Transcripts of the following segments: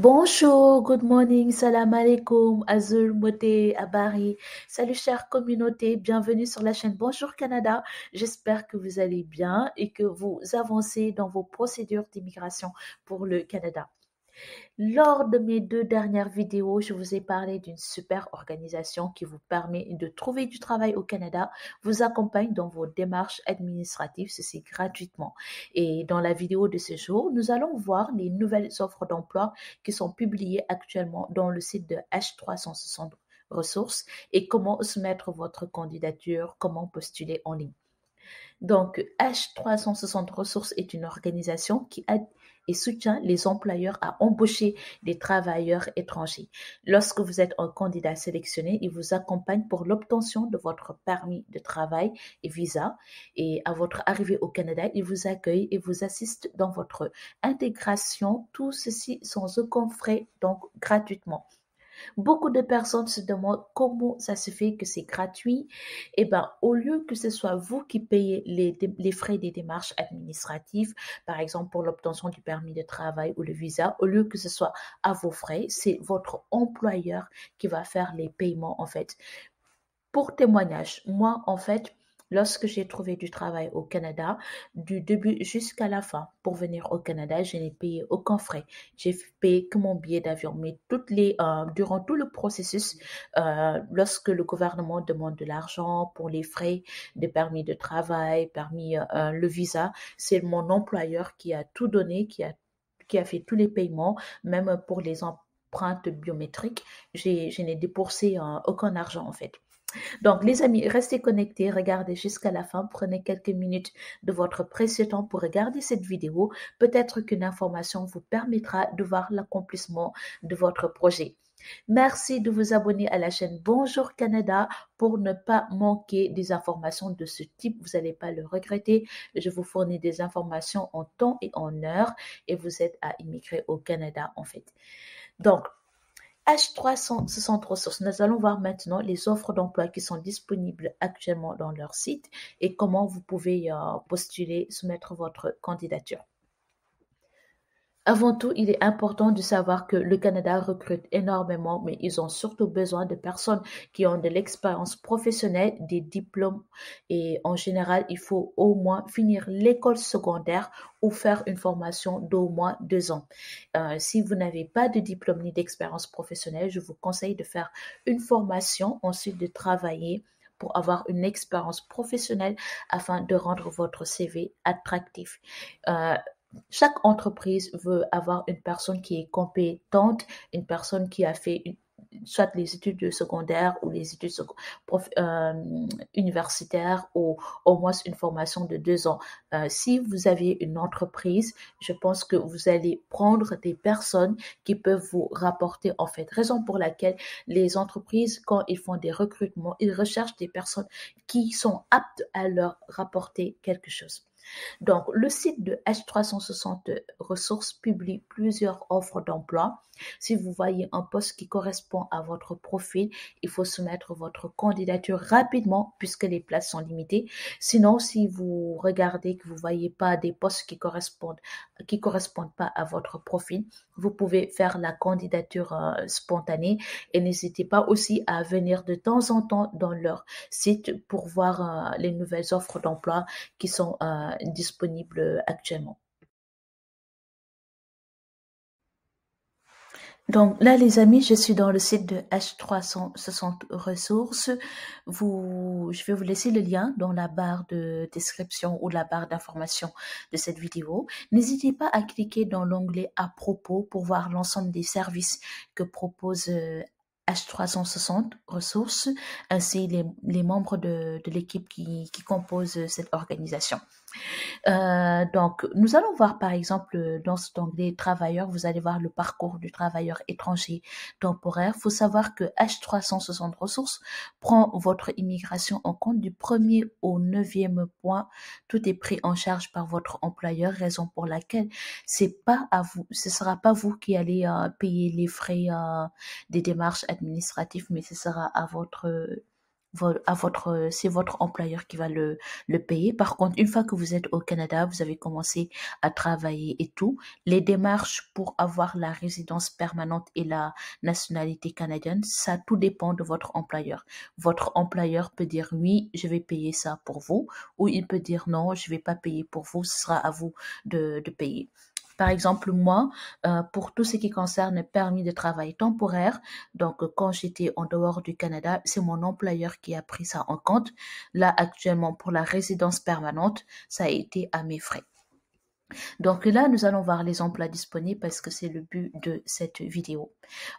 Bonjour, good morning, salam alaikum, Azul, Moté, Abari. Salut chère communauté, bienvenue sur la chaîne Bonjour Canada. J'espère que vous allez bien et que vous avancez dans vos procédures d'immigration pour le Canada. Lors de mes deux dernières vidéos, je vous ai parlé d'une super organisation qui vous permet de trouver du travail au Canada, vous accompagne dans vos démarches administratives, ceci gratuitement. Et dans la vidéo de ce jour, nous allons voir les nouvelles offres d'emploi qui sont publiées actuellement dans le site de H360 ressources et comment soumettre votre candidature, comment postuler en ligne. Donc, H360 Ressources est une organisation qui aide et soutient les employeurs à embaucher des travailleurs étrangers. Lorsque vous êtes un candidat sélectionné, il vous accompagne pour l'obtention de votre permis de travail et visa. Et à votre arrivée au Canada, il vous accueille et vous assiste dans votre intégration. Tout ceci sans aucun frais, donc gratuitement. Beaucoup de personnes se demandent comment ça se fait que c'est gratuit. Eh ben, au lieu que ce soit vous qui payez les frais des démarches administratives, par exemple pour l'obtention du permis de travail ou le visa, au lieu que ce soit à vos frais, c'est votre employeur qui va faire les paiements en fait. Pour témoignage, moi, en fait, lorsque j'ai trouvé du travail au Canada, du début jusqu'à la fin, pour venir au Canada, je n'ai payé aucun frais. J'ai payé que mon billet d'avion. Mais durant tout le processus, lorsque le gouvernement demande de l'argent pour les frais de permis de travail, le visa, c'est mon employeur qui a tout donné, qui a fait tous les paiements, même pour les empreintes biométriques. Je n'ai dépensé aucun argent en fait. Donc, les amis, restez connectés, regardez jusqu'à la fin, prenez quelques minutes de votre précieux temps pour regarder cette vidéo. Peut-être qu'une information vous permettra de voir l'accomplissement de votre projet. Merci de vous abonner à la chaîne Bonjour Canada pour ne pas manquer des informations de ce type. Vous n'allez pas le regretter. Je vous fournis des informations en temps et en heure et vous aide à immigrer au Canada en fait. Donc, H360 ressources. Nous allons voir maintenant les offres d'emploi qui sont disponibles actuellement dans leur site et comment vous pouvez postuler, soumettre votre candidature. Avant tout, il est important de savoir que le Canada recrute énormément, mais ils ont surtout besoin de personnes qui ont de l'expérience professionnelle, des diplômes et en général, il faut au moins finir l'école secondaire ou faire une formation d'au moins 2 ans. Si vous n'avez pas de diplôme ni d'expérience professionnelle, je vous conseille de faire une formation, ensuite de travailler pour avoir une expérience professionnelle afin de rendre votre CV attractif. Euh, Chaque entreprise veut avoir une personne qui est compétente, une personne qui a fait soit les études secondaires ou les études universitaires ou au moins une formation de 2 ans. Si vous aviez une entreprise, je pense que vous allez prendre des personnes qui peuvent vous rapporter en fait. Raison pour laquelle les entreprises, quand ils font des recrutements, ils recherchent des personnes qui sont aptes à leur rapporter quelque chose. Donc, le site de H360 Ressources publie plusieurs offres d'emploi. Si vous voyez un poste qui correspond à votre profil, il faut soumettre votre candidature rapidement puisque les places sont limitées. Sinon, si vous regardez que vous ne voyez pas des postes qui correspondent pas à votre profil, vous pouvez faire la candidature spontanée et n'hésitez pas aussi à venir de temps en temps dans leur site pour voir les nouvelles offres d'emploi qui sont disponibles actuellement. Donc là, les amis, je suis dans le site de H360 ressources. Je vais vous laisser le lien dans la barre de description ou la barre d'information de cette vidéo. N'hésitez pas à cliquer dans l'onglet à propos pour voir l'ensemble des services que propose H360 ressources, ainsi les membres de l'équipe qui compose cette organisation. Donc, nous allons voir par exemple dans cet onglet travailleurs, vous allez voir le parcours du travailleur étranger temporaire. Il faut savoir que H360 ressources prend votre immigration en compte du 1er au 9e point. Tout est pris en charge par votre employeur, raison pour laquelle c'est pas à vous, ce sera pas vous qui allez payer les frais des démarches administratives, mais ce sera à votre c'est votre employeur qui va le payer. Par contre, une fois que vous êtes au Canada, vous avez commencé à travailler et tout, les démarches pour avoir la résidence permanente et la nationalité canadienne, ça tout dépend de votre employeur. Votre employeur peut dire oui, je vais payer ça pour vous, ou il peut dire non, je vais pas payer pour vous, ce sera à vous de payer. Par exemple, moi, pour tout ce qui concerne le permis de travail temporaire, donc quand j'étais en dehors du Canada, c'est mon employeur qui a pris ça en compte. Là, actuellement, pour la résidence permanente, ça a été à mes frais. Donc là, nous allons voir les emplois disponibles parce que c'est le but de cette vidéo.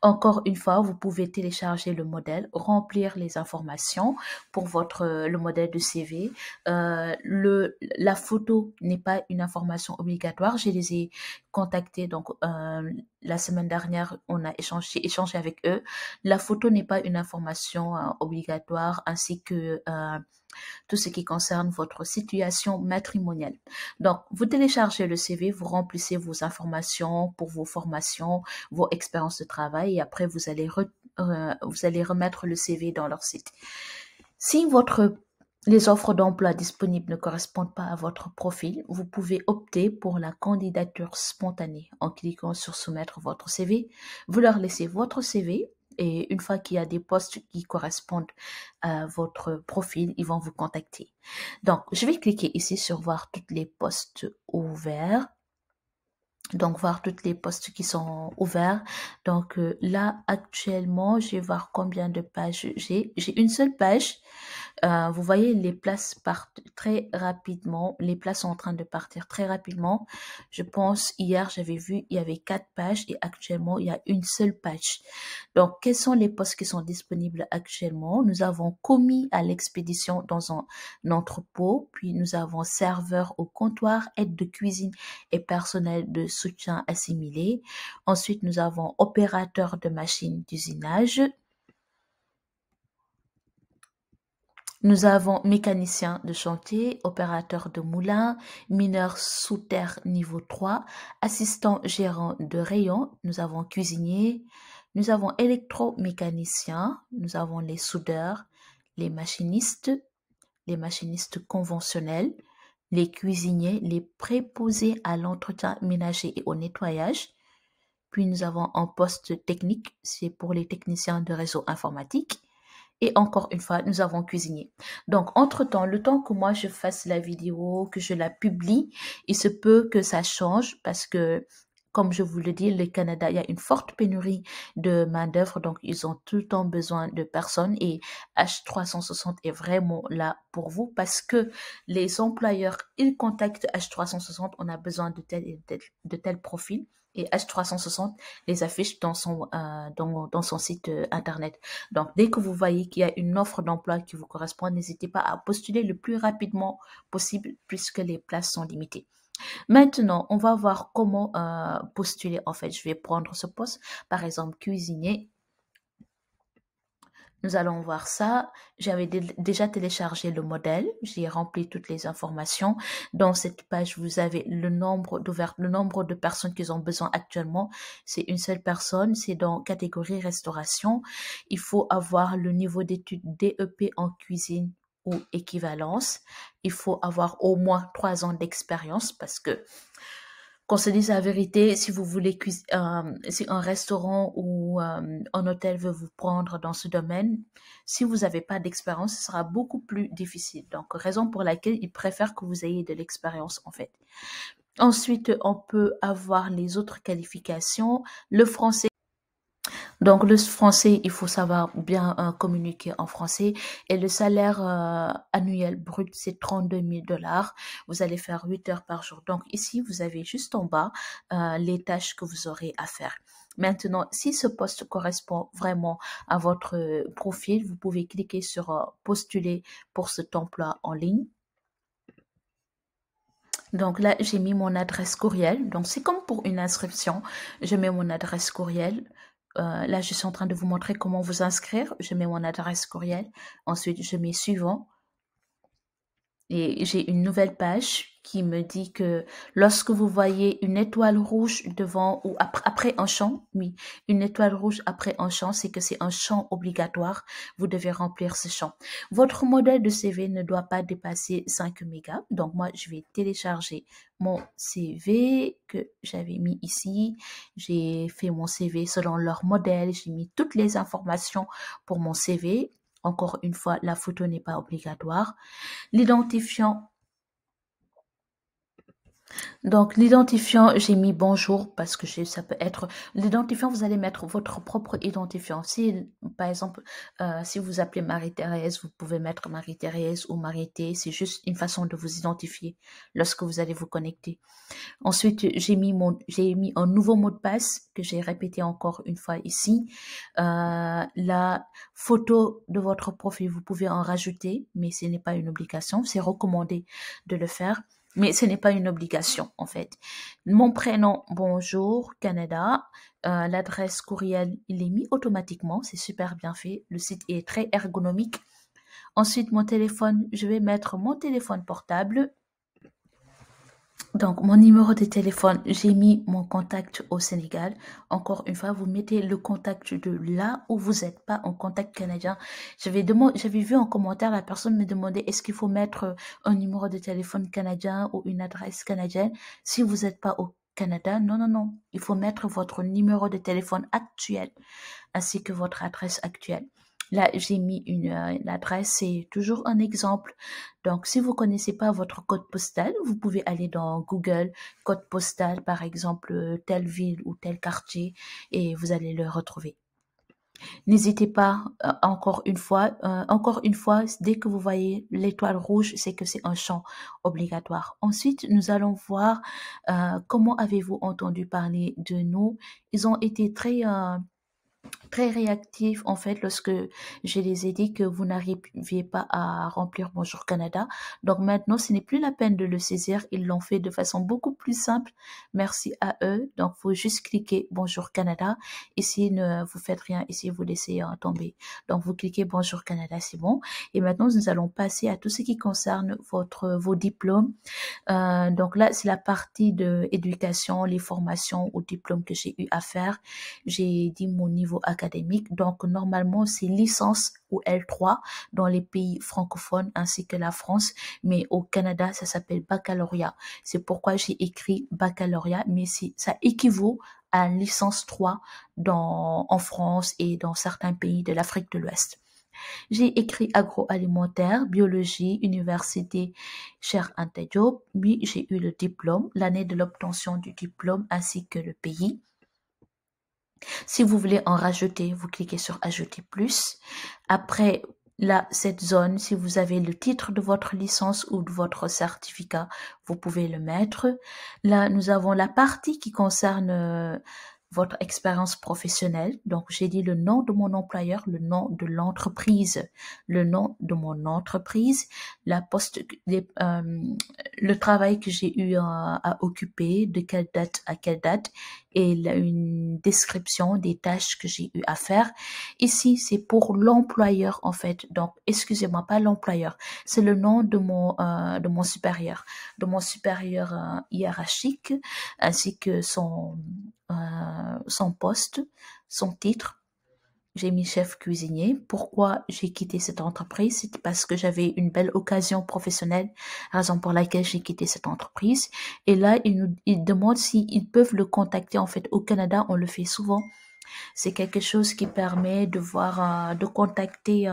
Encore une fois, vous pouvez télécharger le modèle, remplir les informations pour le modèle de CV. La photo n'est pas une information obligatoire. Je les ai contactés donc la semaine dernière, j'ai échangé avec eux. La photo n'est pas une information obligatoire, ainsi que tout ce qui concerne votre situation matrimoniale. Donc, vous téléchargez le CV, vous remplissez vos informations pour vos formations, vos expériences de travail et après, vous allez remettre le CV dans leur site. Si les offres d'emploi disponibles ne correspondent pas à votre profil, vous pouvez opter pour la candidature spontanée en cliquant sur soumettre votre CV. Vous leur laissez votre CV et une fois qu'il y a des postes qui correspondent à votre profil, ils vont vous contacter. Donc, je vais cliquer ici sur voir toutes les postes ouverts. Donc, voir toutes les postes qui sont ouverts. Donc, là, actuellement, je vais voir combien de pages j'ai. J'ai une seule page. Vous voyez, les places partent très rapidement. Les places sont en train de partir très rapidement. Je pense, hier, j'avais vu, il y avait 4 pages et actuellement, il y a une seule page. Donc, quels sont les postes qui sont disponibles actuellement? Nous avons commis à l'expédition dans un entrepôt, puis nous avons serveur au comptoir, aide de cuisine et personnel de soutien assimilé. Ensuite, nous avons opérateur de machine d'usinage. Nous avons mécanicien de chantier, opérateur de moulin, mineur sous terre niveau 3, assistant gérant de rayon, nous avons cuisinier, nous avons électromécanicien, nous avons les soudeurs, les machinistes conventionnels, les cuisiniers, les préposés à l'entretien ménager et au nettoyage. Puis nous avons un poste technique, c'est pour les techniciens de réseau informatique. Et encore une fois, nous avons cuisiné. Donc, entre-temps, le temps que moi je fasse la vidéo, que je la publie, il se peut que ça change parce que, comme je vous le dis, le Canada, il y a une forte pénurie de main-d'œuvre, donc ils ont tout le temps besoin de personnes et H360 est vraiment là pour vous parce que les employeurs, ils contactent H360, on a besoin de tel profil et H360 les affiche dans son site internet. Donc, dès que vous voyez qu'il y a une offre d'emploi qui vous correspond, n'hésitez pas à postuler le plus rapidement possible puisque les places sont limitées. Maintenant, on va voir comment postuler. En fait, je vais prendre ce poste, par exemple, cuisinier. Nous allons voir ça. J'avais déjà téléchargé le modèle. J'ai rempli toutes les informations. Dans cette page, vous avez le nombre de personnes qui ont besoin actuellement. C'est une seule personne. C'est dans catégorie restauration. Il faut avoir le niveau d'études DEP en cuisine ou équivalence. Il faut avoir au moins 3 ans d'expérience parce que qu'on se dise la vérité, si vous voulez si un restaurant ou un hôtel veut vous prendre dans ce domaine, si vous n'avez pas d'expérience, ce sera beaucoup plus difficile. Donc, raison pour laquelle ils préfèrent que vous ayez de l'expérience, en fait. Ensuite, on peut avoir les autres qualifications. Le français. Donc, le français, il faut savoir bien communiquer en français. Et le salaire annuel brut, c'est 32 000 $. Vous allez faire 8 heures par jour. Donc, ici, vous avez juste en bas les tâches que vous aurez à faire. Maintenant, si ce poste correspond vraiment à votre profil, vous pouvez cliquer sur postuler pour cet emploi en ligne. Donc là, j'ai mis mon adresse courriel. Donc, c'est comme pour une inscription. Je mets mon adresse courriel. Là, je suis en train de vous montrer comment vous inscrire. Je mets mon adresse courriel. Ensuite, je mets suivant. Et j'ai une nouvelle page qui me dit que lorsque vous voyez une étoile rouge devant ou après un champ, oui, une étoile rouge après un champ, c'est que c'est un champ obligatoire. Vous devez remplir ce champ. Votre modèle de CV ne doit pas dépasser 5 mégas. Donc, moi, je vais télécharger mon CV que j'avais mis ici. J'ai fait mon CV selon leur modèle. J'ai mis toutes les informations pour mon CV. Encore une fois, la photo n'est pas obligatoire. L'identifiant. Donc, l'identifiant, j'ai mis bonjour parce que ça peut être l'identifiant. Vous allez mettre votre propre identifiant. Si, par exemple, si vous appelez Marie-Thérèse, vous pouvez mettre Marie-Thérèse ou Marie-Thé. C'est juste une façon de vous identifier lorsque vous allez vous connecter. Ensuite, j'ai mis un nouveau mot de passe que j'ai répété encore une fois ici. La photo de votre profil, vous pouvez en rajouter, mais ce n'est pas une obligation. C'est recommandé de le faire. Mais ce n'est pas une obligation, en fait. Mon prénom, bonjour, Canada. L'adresse courriel, il est mis automatiquement. C'est super bien fait. Le site est très ergonomique. Ensuite, mon téléphone, je vais mettre mon téléphone portable. Donc, mon numéro de téléphone, j'ai mis mon contact au Sénégal. Encore une fois, vous mettez le contact de là où vous êtes, pas un contact canadien. J'avais vu en commentaire, la personne me demandait est-ce qu'il faut mettre un numéro de téléphone canadien ou une adresse canadienne si vous n'êtes pas au Canada. Non, non, non. Il faut mettre votre numéro de téléphone actuel ainsi que votre adresse actuelle. Là, j'ai mis l'adresse, c'est toujours un exemple. Donc, si vous connaissez pas votre code postal, vous pouvez aller dans Google, code postal, par exemple, telle ville ou tel quartier, et vous allez le retrouver. N'hésitez pas, encore une fois, dès que vous voyez l'étoile rouge, c'est que c'est un champ obligatoire. Ensuite, nous allons voir comment avez-vous entendu parler de nous. Ils ont été très réactif en fait lorsque je les ai dit que vous n'arriviez pas à remplir Bonjour Canada. Donc maintenant, ce n'est plus la peine de le saisir. Ils l'ont fait de façon beaucoup plus simple. Merci à eux. Donc, faut juste cliquer Bonjour Canada. Ici, ne vous faites rien. Ici, vous laissez tomber. Donc, vous cliquez Bonjour Canada, c'est bon. Et maintenant, nous allons passer à tout ce qui concerne vos diplômes. Donc là, c'est la partie de éducation, les formations ou diplômes que j'ai eu à faire. J'ai dit mon niveau académique. Donc, normalement, c'est licence ou L3 dans les pays francophones ainsi que la France. Mais au Canada, ça s'appelle baccalauréat. C'est pourquoi j'ai écrit baccalauréat, mais ça équivaut à licence 3 en France et dans certains pays de l'Afrique de l'Ouest. J'ai écrit agroalimentaire, biologie, université Cheikh Anta Diop. Oui, j'ai eu le diplôme, l'année de l'obtention du diplôme ainsi que le pays. Si vous voulez en rajouter, vous cliquez sur ajouter plus. Après, là, cette zone, si vous avez le titre de votre licence ou de votre certificat, vous pouvez le mettre. Là, nous avons la partie qui concerne votre expérience professionnelle. Donc, j'ai dit le nom de mon employeur, le nom de l'entreprise, le nom de mon entreprise, le travail que j'ai eu à occuper, de quelle date à quelle date, et une description des tâches que j'ai eu à faire. Ici, c'est pour l'employeur, en fait. Donc, excusez-moi, pas l'employeur. C'est le nom de mon supérieur, hiérarchique, ainsi que son poste, son titre. J'ai mis chef cuisinier. Pourquoi j'ai quitté cette entreprise? C'est parce que j'avais une belle occasion professionnelle, raison pour laquelle j'ai quitté cette entreprise. Et là, ils demandent s'ils peuvent le contacter. En fait, au Canada, on le fait souvent. C'est quelque chose qui permet de de contacter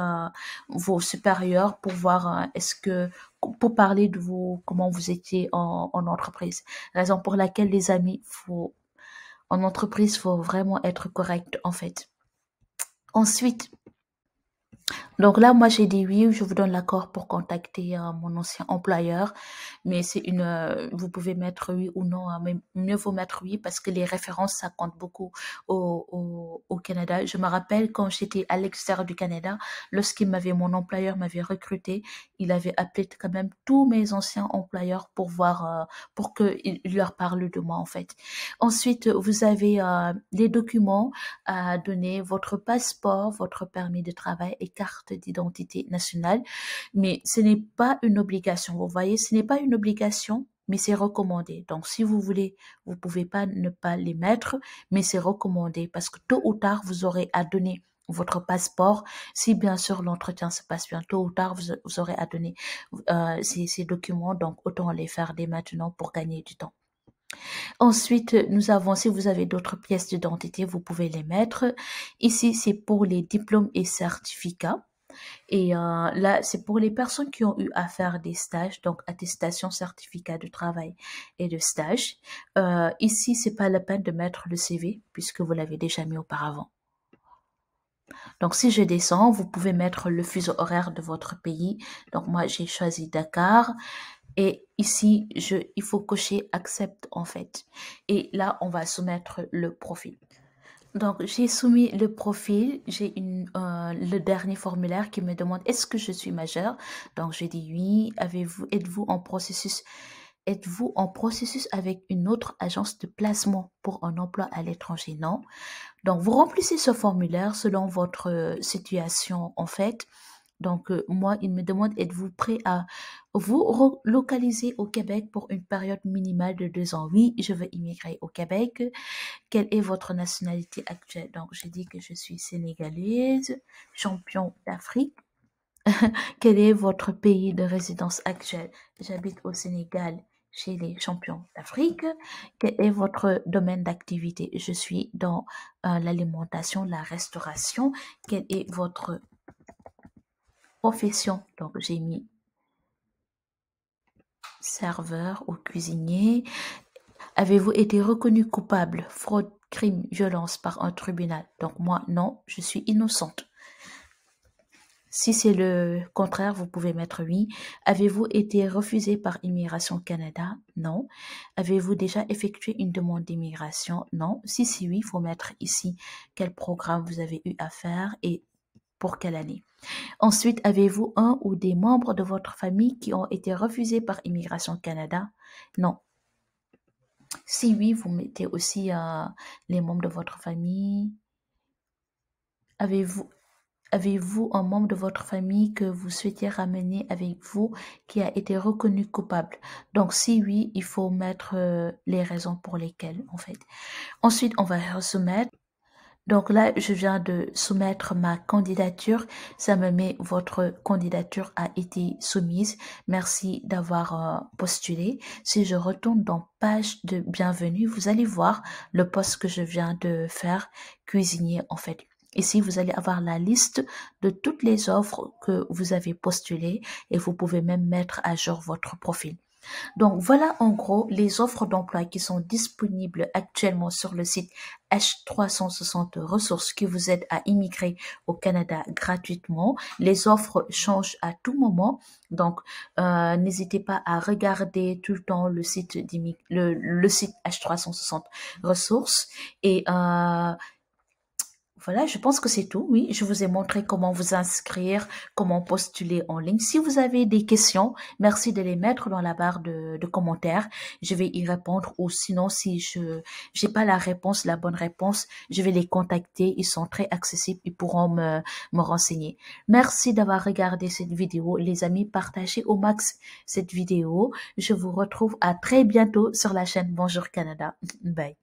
vos supérieurs pour voir pour parler de vous, comment vous étiez en entreprise. Raison pour laquelle, les amis, en entreprise, faut vraiment être correct, en fait. Ensuite, donc là, moi, j'ai dit oui, je vous donne l'accord pour contacter mon ancien employeur. Mais vous pouvez mettre oui ou non, hein, mais mieux vaut mettre oui parce que les références, ça compte beaucoup au Canada. Je me rappelle quand j'étais à l'extérieur du Canada, mon employeur m'avait recruté, il avait appelé quand même tous mes anciens employeurs pour voir, pour qu'il leur parle de moi, en fait. Ensuite, vous avez les documents à donner, votre passeport, votre permis de travail et carte d'identité nationale. Mais ce n'est pas une obligation. Vous voyez, ce n'est pas une obligation, mais c'est recommandé. Donc, si vous voulez, vous pouvez pas ne pas les mettre, mais c'est recommandé parce que tôt ou tard, vous aurez à donner votre passeport. Si bien sûr l'entretien se passe bien, tôt ou tard, vous aurez à donner ces documents. Donc, autant les faire dès maintenant pour gagner du temps. Ensuite, nous avons, si vous avez d'autres pièces d'identité, vous pouvez les mettre. Ici, c'est pour les diplômes et certificats. Et là, c'est pour les personnes qui ont eu à faire des stages, donc attestation, certificat de travail et de stage. Ici, c'est pas la peine de mettre le CV puisque vous l'avez déjà mis auparavant. Donc, si je descends, vous pouvez mettre le fuseau horaire de votre pays. Donc, moi, j'ai choisi Dakar. Et ici, il faut cocher accepte en fait. Et là, on va soumettre le profil. Donc, j'ai soumis le profil. J'ai le dernier formulaire qui me demande est-ce que je suis majeure. Donc, je dis oui. Êtes-vous en processus avec une autre agence de placement pour un emploi à l'étranger? Non. Donc, vous remplissez ce formulaire selon votre situation en fait. Donc, moi, il me demande, êtes-vous prêt à vous relocaliser au Québec pour une période minimale de 2 ans? Oui, je veux immigrer au Québec. Quelle est votre nationalité actuelle? Donc, je dis que je suis sénégalaise, champion d'Afrique. Quel est votre pays de résidence actuel? J'habite au Sénégal chez les champions d'Afrique. Quel est votre domaine d'activité? Je suis dans l'alimentation, la restauration. Quelle est votre profession? Donc, j'ai mis serveur ou cuisinier. Avez-vous été reconnu coupable, fraude, crime, violence par un tribunal? Donc, moi, non, je suis innocente. Si c'est le contraire, vous pouvez mettre oui. Avez-vous été refusé par Immigration Canada? Non. Avez-vous déjà effectué une demande d'immigration? Non. Si c'est oui, il faut mettre ici quel programme vous avez eu à faire et pour quelle année. Ensuite, avez-vous un ou des membres de votre famille qui ont été refusés par Immigration Canada? Non. Si oui, vous mettez aussi les membres de votre famille. Avez-vous un membre de votre famille que vous souhaitez ramener avec vous qui a été reconnu coupable? Donc, si oui, il faut mettre les raisons pour lesquelles, en fait. Ensuite, on va soumettre. Donc là, je viens de soumettre ma candidature. Ça me met votre candidature a été soumise. Merci d'avoir postulé. Si je retourne dans page de bienvenue, vous allez voir le poste que je viens de faire, cuisinier en fait. Ici, vous allez avoir la liste de toutes les offres que vous avez postulées et vous pouvez même mettre à jour votre profil. Donc voilà en gros les offres d'emploi qui sont disponibles actuellement sur le site H360 Ressources qui vous aident à immigrer au Canada gratuitement. Les offres changent à tout moment, donc n'hésitez pas à regarder tout le temps le site le site H360 Ressources et voilà, je pense que c'est tout. Oui, je vous ai montré comment vous inscrire, comment postuler en ligne. Si vous avez des questions, merci de les mettre dans la barre de commentaires. Je vais y répondre ou sinon, si je j'ai pas la réponse, la bonne réponse, je vais les contacter. Ils sont très accessibles. Ils pourront me renseigner. Merci d'avoir regardé cette vidéo. Les amis, partagez au max cette vidéo. Je vous retrouve à très bientôt sur la chaîne Bonjour Canada. Bye.